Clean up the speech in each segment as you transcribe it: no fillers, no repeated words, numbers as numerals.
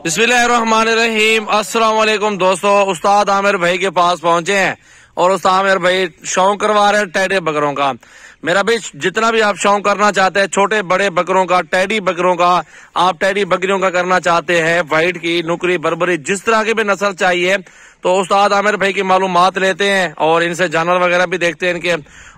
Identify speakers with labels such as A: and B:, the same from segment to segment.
A: बिस्मिल्लाहिर्रहमानिर्रहीम। अस्सलाम वालेकुम दोस्तों, उस्ताद आमिर भाई के पास पहुंचे हैं और उस्ताद आमिर भाई शौक करवा रहे हैं टैडी बकरों का। मेरा भी जितना भी आप शौक करना चाहते हैं, छोटे बड़े बकरों का, टैडी बकरों का, आप टैडी बकरियों का करना चाहते हैं, व्हाइट की, नुकरी, बर्बरी, जिस तरह की भी नस्ल चाहिए तो उस्ताद आमिर भाई की मालूमात लेते हैं और इनसे जानवर वगैरह भी देखते हैं, इनके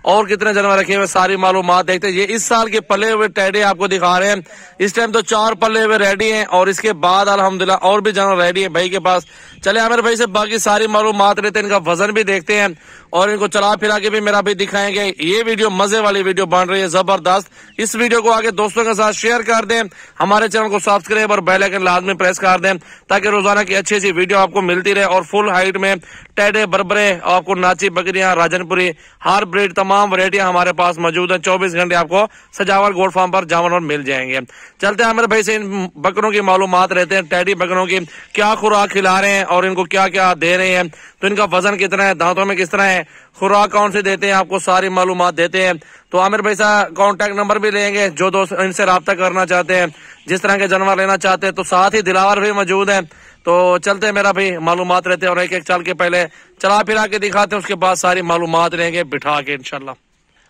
A: और कितने जानवर रखे हुए सारी मालूमात देखते हैं। ये इस साल के पले हुए टैडी आपको दिखा रहे हैं। इस टाइम तो 4 पले हुए रेडी हैं और इसके बाद अल्हम्दुलिल्लाह और भी जानवर रेडी है भाई के पास। चले आमिर भाई से बाकी सारी मालूमात लेते हैं, इनका वजन भी देखते हैं और इनको चला फिरा के भी मेरा भी दिखाएंगे। ये वीडियो मजे वाली वीडियो बन रही है, जबरदस्त। इस वीडियो को आगे दोस्तों के साथ शेयर कर दें, हमारे चैनल को सब्सक्राइब और बेल आइकन लाजमी प्रेस कर दें ताकि रोजाना की अच्छी अच्छी वीडियो आपको मिलती रहे। और फुल हाइट में टैडे, बरबरे, आपको नाची बकरियां, राजनपुरी, हर ब्रीड तमाम वैरायटियां हमारे पास मौजूद है। 24 घंटे आपको सजावर गोट फार्म पर जानवर मिल जाएंगे। चलते हैं आमिर भाई से इन बकरों की मालूमात रहते हैं, टैडी बकरों की क्या खुराक खिला रहे हैं और इनको क्या क्या दे रहे हैं, तो इनका वजन कितना है, दांतों में किस तरह है, खुराक कौन से देते हैं, आपको सारी मालूमात देते हैं। तो आमिर भाई से कॉन्टेक्ट नंबर भी लेंगे, जो दोस्त इनसे राब्ता करना चाहते हैं, जिस तरह के जानवर लेना चाहते हैं। तो साथ ही दिलावर भी मौजूद है। तो चलते हैं, मेरा भाई मालूमात रहते हैं और एक एक चाल के पहले चला फिरा के दिखाते हैं, उसके बाद सारी मालूमात लेंगे बिठा के इंशाल्लाह।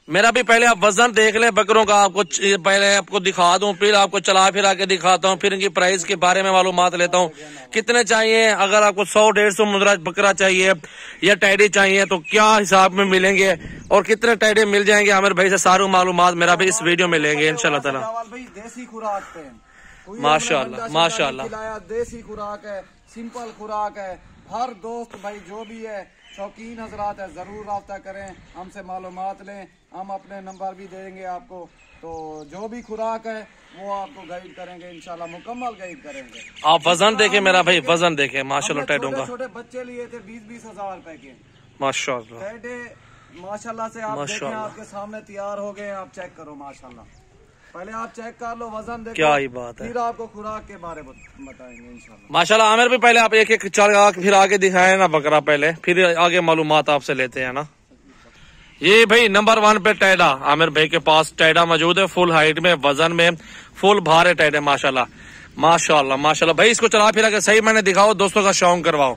A: मेरा भी पहले आप वजन देख ले बकरों का, आपको पहले आपको दिखा दूं, फिर आपको चला फिरा के दिखाता हूं, फिर इनकी प्राइस के बारे में मालूमात लेता हूं, कितने चाहिए, अगर आपको 100-150 मुद्रा बकरा चाहिए या टैडी चाहिए तो क्या हिसाब में मिलेंगे और कितने टैडी मिल जाएंगे। आमिर भाई से सारी मालूमात मेरा भी इस वीडियो में लेंगे इंशाल्लाह ताला।
B: देसी खुराक है,
A: माशाल्लाह माशाल्लाह,
B: देसी खुराक है, सिंपल खुराक है। हर दोस्त भाई जो भी है शौकीन हजरात है, जरूर राब्ता करें, हमसे मालूमात लें, हम अपने नंबर भी देंगे आपको। तो जो भी खुराक है वो आपको गाइड करेंगे इंशाल्लाह, मुकम्मल गाइड करेंगे।
A: आप वजन देखें मेरा भाई, वजन देखें माशाल्लाह। टैडों का
B: छोटे बच्चे लिए थे 20-20 हजार रुपए के
A: माशाल्लाह।
B: टैडे माशाल्लाह से आप देखें, आपके सामने तैयार हो गए, आप चेक करो माशाल्लाह। पहले आप चेक कर लो, वजन देखो,
A: क्या ही बात है,
B: फिर आपको खुराक के बारे में बताएंगे इंशाल्लाह।
A: माशाल्लाह। आमिर भी पहले आप एक एक चल फिर आगे दिखाए ना बकरा, पहले फिर आगे मालूमात आपसे लेते हैं ना। ये भाई नंबर 1 पे टैडा, आमिर भाई के पास टैडा मौजूद है, फुल हाइट में, वजन में, फुल भार है टैडे माशाल्लाह माशाल्लाह माशाल्लाह। भाई इसको चला फिरा के सही मैंने दिखाओ, दोस्तों का शौक करवाओ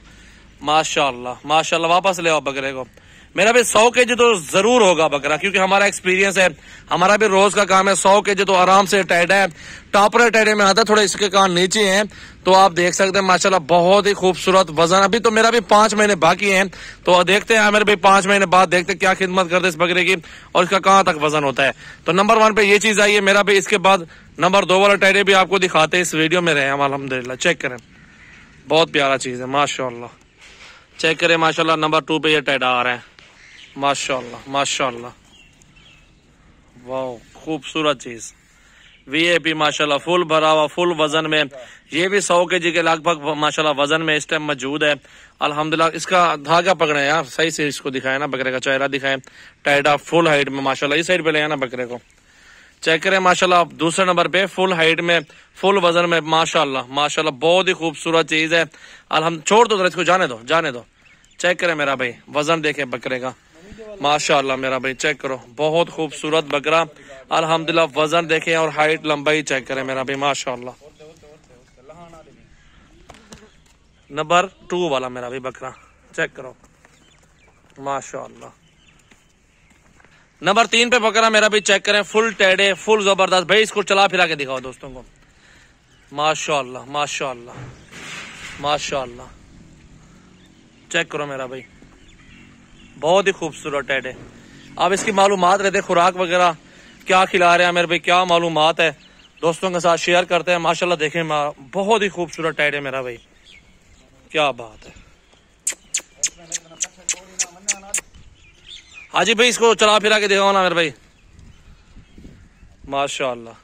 A: माशाल्लाह माशाल्लाह। वापस ले आओ बकरे को। मेरा भी 100 केजी तो जरूर होगा बकरा, क्योंकि हमारा एक्सपीरियंस है, हमारा भी रोज का काम है। 100 केजी तो आराम से टैडा है, टॉपर टैडे में आता है, थोड़ा इसके कान नीचे हैं तो आप देख सकते हैं माशाल्लाह, बहुत ही खूबसूरत वजन। अभी तो मेरा भी 5 महीने बाकी हैं, तो देखते हैं आमिर भाई 5 महीने बाद देखते हैं क्या खिदमत करते इस बकरे की और इसका कहाँ तक वजन होता है। तो नंबर 1 पे ये चीज आई है मेरा भी। इसके बाद नंबर 2 वाला टैडे भी आपको दिखाते हैं, इस वीडियो में रहे हम अल्हम्दुलिल्लाह। चेक करें, बहुत प्यारा चीज है माशाल्लाह। चेक करें माशाल्लाह, नंबर 2 पे ये टैडा आ रहा है माशाल्लाह माशाल्लाह। वाह, खूबसूरत चीज, वीआईपी माशाल्लाह, फुल भरा हुआ, फुल वजन में। ये भी 100 केजी के लगभग माशाल्लाह वजन में इस टाइम मौजूद है अल्हम्दुलिल्लाह। इसका धागा पकड़े यार, सही से इसको दिखाए ना, बकरे का चेहरा दिखाए, टैडा फुल हाइट में माशाल्लाह। इस साइड पे ले आना बकरे को, चेक करें माशाल्लाह। दूसरे नंबर पे फुल हाइट में, फुल वजन में माशाल्लाह माशाल्लाह, बहुत ही खूबसूरत चीज है अल्हम्दुलिल्लाह। छोड़ दो इसको, जाने दो जाने दो। चेक करें मेरा भाई, वजन देखे बकरे का माशाल्लाह मेरा भाई, चेक करो, बहुत खूबसूरत बकरा अल्हम्दुलिल्लाह। वजन देखें और हाइट लंबाई चेक करें मेरा भाई माशाल्लाह। नंबर 2 वाला मेरा भाई बकरा चेक करो माशाल्लाह। नंबर 3 पे बकरा मेरा भी चेक करें, फुल टैडे, फुल जबरदस्त। भाई इसको चला फिरा के दिखाओ दोस्तों को माशाल्लाह माशाल्लाह माशाल्लाह। चेक करो मेरा भाई, बहुत ही खूबसूरत टैडे। अब इसकी मालूमात रहते, खुराक वगैरह क्या खिला रहे हैं मेरे भाई, क्या मालूमात है, दोस्तों के साथ शेयर करते हैं माशाल्लाह। देखें बहुत ही खूबसूरत टैडे मेरा भाई, क्या बात है। हाजी भाई इसको चला फिरा के दिखाओ ना मेरे भाई माशाल्लाह।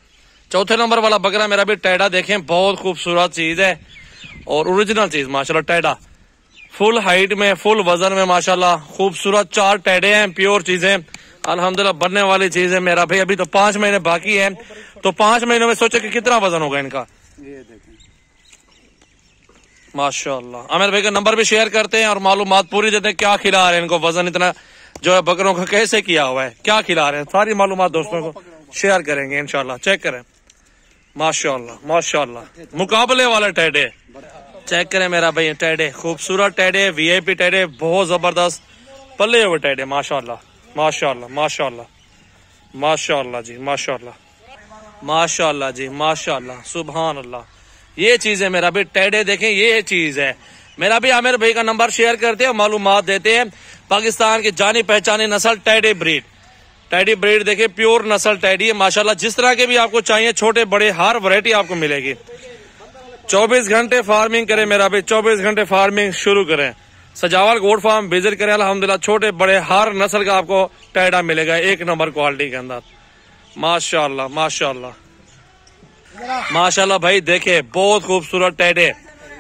A: चौथे नंबर वाला बकरा मेरा भी टैडा देखें, बहुत खूबसूरत चीज है और ओरिजिनल चीज माशाल्लाह। टैडा फुल हाइट में, फुल वजन में माशाल्लाह, खूबसूरत 4 टैडे हैं, प्योर चीजें अल्हम्दुलिल्लाह, बनने वाली चीज है मेरा भाई। अभी तो 5 महीने बाकी है, तो 5 महीनों में सोचे कि कितना वजन होगा इनका,
B: ये देखें
A: माशाल्लाह। आमिर भाई का नंबर भी शेयर करते हैं और मालूमात पूरी देते हैं, क्या खिला रहे हैं इनको, वजन इतना जो है बकरों का कैसे किया हुआ है, क्या खिला रहे हैं, सारी मालूमात दोस्तों को शेयर करेंगे इंशाल्लाह। चेक करें माशाल्लाह माशाल्लाह मुकाबले वाले टेडे। चेक करें मेरा भाई टेडे, खूबसूरत टेडे, वीआईपी टेडे, बहुत जबरदस्त पल्ले हुए टेडे। माशाल्लाह माशाल्लाह माशाल्लाह माशाल्लाह जी माशाल्लाह माशाल्लाह जी माशाल्लाह सुभान अल्लाह। ये चीज है मेरा भाई टेडे, देखें ये चीज है मेरा भाई। आमिर भाई का नंबर शेयर करते हैं, मालूमात देते हैं। पाकिस्तान की जानी पहचानी नस्ल टेडी ब्रीड, टेडी ब्रीड देखे प्योर नस्ल टेडी है माशाल्लाह। जिस तरह के भी आपको चाहिए छोटे बड़े हर वैरायटी आपको मिलेगी। 24 घंटे फार्मिंग करें मेरा भाई, 24 घंटे फार्मिंग शुरू करें। सजावल गोट फार्म विजिट करें, अल्हम्दुलिल्लाह छोटे बड़े हर नस्ल का आपको टेडा मिलेगा एक नंबर क्वालिटी के अंदर। माशाल्लाह माशाल्लाह माशाल्लाह भाई देखे बहुत खूबसूरत टेडे।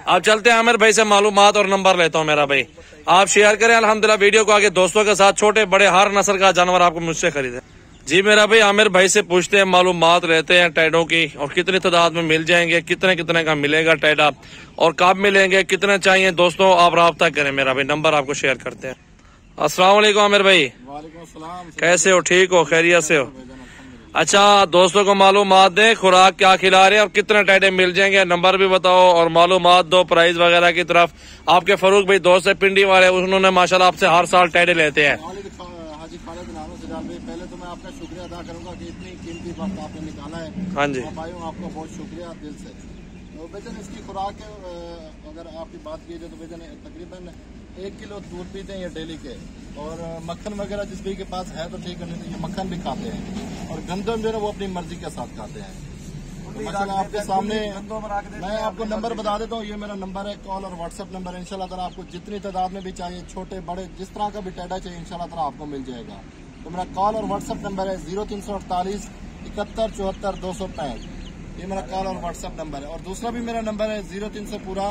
A: अब चलते हैं आमिर भाई से मालूमात और नंबर लेता हूँ मेरा भाई। आप शेयर करें अल्हम्दुलिल्लाह वीडियो को आगे दोस्तों के साथ। छोटे बड़े हर नस्ल का जानवर आपको मुझसे खरीदे जी मेरा भाई। आमिर भाई से पूछते हैं, मालूमात लेते हैं टेडों की और कितनी तादाद में मिल जाएंगे, कितने कितने का मिलेगा टेडा और कब मिलेंगे, कितने चाहिए। दोस्तों आप राब्ता करें मेरा भाई, नंबर आपको शेयर करते हैं। अस्सलाम वालेकुम आमिर भाई।
B: वालेकुम अस्सलाम।
A: कैसे हो, ठीक हो, खैरियत से हो? अच्छा दोस्तों को मालूमात दें खुराक क्या खिला रहे हैं और कितने टेडे मिल जाएंगे, नंबर भी बताओ और मालूमात दो प्राइस वगैरह की तरफ। आपके फरूक भाई दोस्त है पिंडी वाले, उन्होंने माशाल्लाह आपसे हर साल टेडे लेते हैं।
B: पहले तो मैं आपका शुक्रिया अदा करूंगा कि इतनी कीमती वक्त आपने निकाला है।
A: हाँ जी
B: भाइयों आपका बहुत शुक्रिया दिल से। तो बेजन इसकी खुराक अगर आपकी बात की जाए तो बेजन तकरीबन 1 किलो दूध पीते हैं ये डेली के, और मक्खन वगैरह जिस भी के पास है तो ठीक है, नहीं तो ये मक्खन भी खाते हैं और गंदम जो है वो अपनी मर्जी के साथ खाते हैं। तो आपके सामने मैं आपको नंबर बता देता हूँ, ये मेरा नंबर है, कॉल और व्हाट्सएप नंबर है। इंशाल्लाह ताला आपको जितनी तादाद में भी चाहिए, छोटे बड़े जिस तरह का भी टेडा चाहिए इंशाल्लाह ताला आपको मिल जाएगा। तो मेरा कॉल और व्हाट्सएप नंबर है 0348 71 74 265, ये मेरा कॉल और व्हाट्सएप नंबर है। और दूसरा भी मेरा नंबर है 0300 पूरा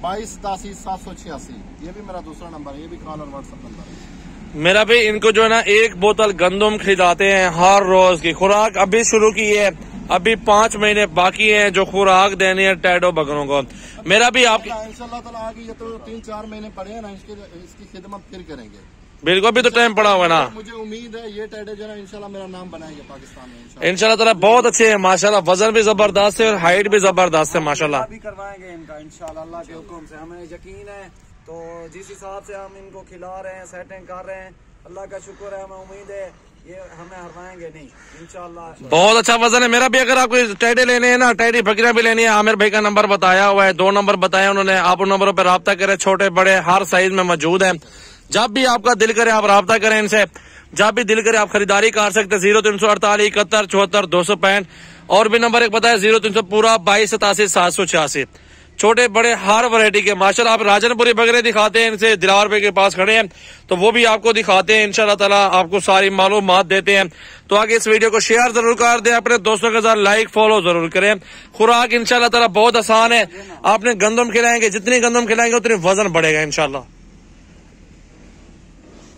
B: 22 87 786, ये भी मेरा दूसरा नंबर है, ये भी कॉल और व्हाट्सएप नंबर है
A: मेरा भाई। इनको जो है ना 1 बोतल गंदम खिलाते हैं हर रोज की। खुराक अभी शुरू की है, अभी 5 महीने बाकी है जो खुराक देनी है टैडो बकरों को। मेरा भी आप
B: इंशाल्लाह ताला आगे ये तो 3-4 महीने पड़े हैं ना, इसकी खिदमत फिर करेंगे।
A: बिल्कुल अभी तो टाइम पड़ा हुआ ना।
B: मुझे उम्मीद है ये टेडे जो है इंशाल्लाह मेरा नाम बनाएंगे पाकिस्तान में
A: इंशाल्लाह ताला। बहुत अच्छे हैं माशाल्लाह, वजन भी जबरदस्त है और हाइट भी जबरदस्त है माशाल्लाह।
B: भी करवाएंगे इनका इंशाल्लाह अल्लाह के हुक्म से, हमें यकीन है। तो जिस हिसाब से हम इनको खिला रहे हैं, सेटिंग कर रहे हैं, अल्लाह का शुक्र है, हमें उम्मीद है ये हमें हरवाएंगे नहीं इंशाल्लाह।
A: बहुत अच्छा वजन है मेरा भी। अगर आपको टेडे लेने हैं ना, टेडी बकरियां भी लेनी है, आमिर भाई का नंबर बताया हुआ है, 2 नंबर बताए उन्होंने, आप उन नंबरों पर राब्ता करें। छोटे बड़े हर साइज में मौजूद है। जब भी आपका दिल करे आप राब्ता करें इनसे, जब भी दिल करे आप खरीदारी कर सकते हैं। 0348 71 74 265 और भी नंबर एक बताया 0300 पूरा 22 87 786। छोटे बड़े हर वैरायटी के माशाल्लाह। आप राजनपुरी बकरे दिखाते हैं इनसे, दिलावर भाई के पास खड़े हैं तो वो भी आपको दिखाते हैं इंशाल्लाह ताला, आपको सारी मालूमात देते हैं। तो आगे इस वीडियो को शेयर जरूर कर दें, अपने दोस्तों के साथ लाइक फॉलो जरूर करें। खुराक इंशाल्लाह ताला बहुत आसान है, आपने गंदम खिलाएंगे, जितनी गंदम खिलाएंगे उतनी वजन बढ़ेगा इंशाल्लाह।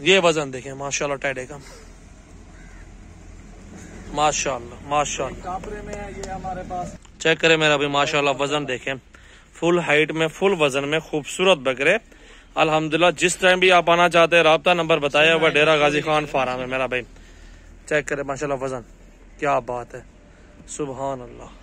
A: ये वजन देखें माशाल्लाह टेडे का, माशाल्लाह माशाल्लाह।
B: कापरे में है ये हमारे पास,
A: चेक करें मेरा भी माशाल्लाह वजन देखें, फुल हाइट में फुल वजन में खूबसूरत बकरे अल्हम्दुलिल्लाह। जिस टाइम भी आप आना चाहते हैं राब्ता नंबर बताया हुआ डेरा गाजी खान फार्म है मेरा भाई। चेक करें माशाल्लाह वजन, क्या बात है, सुभान अल्लाह।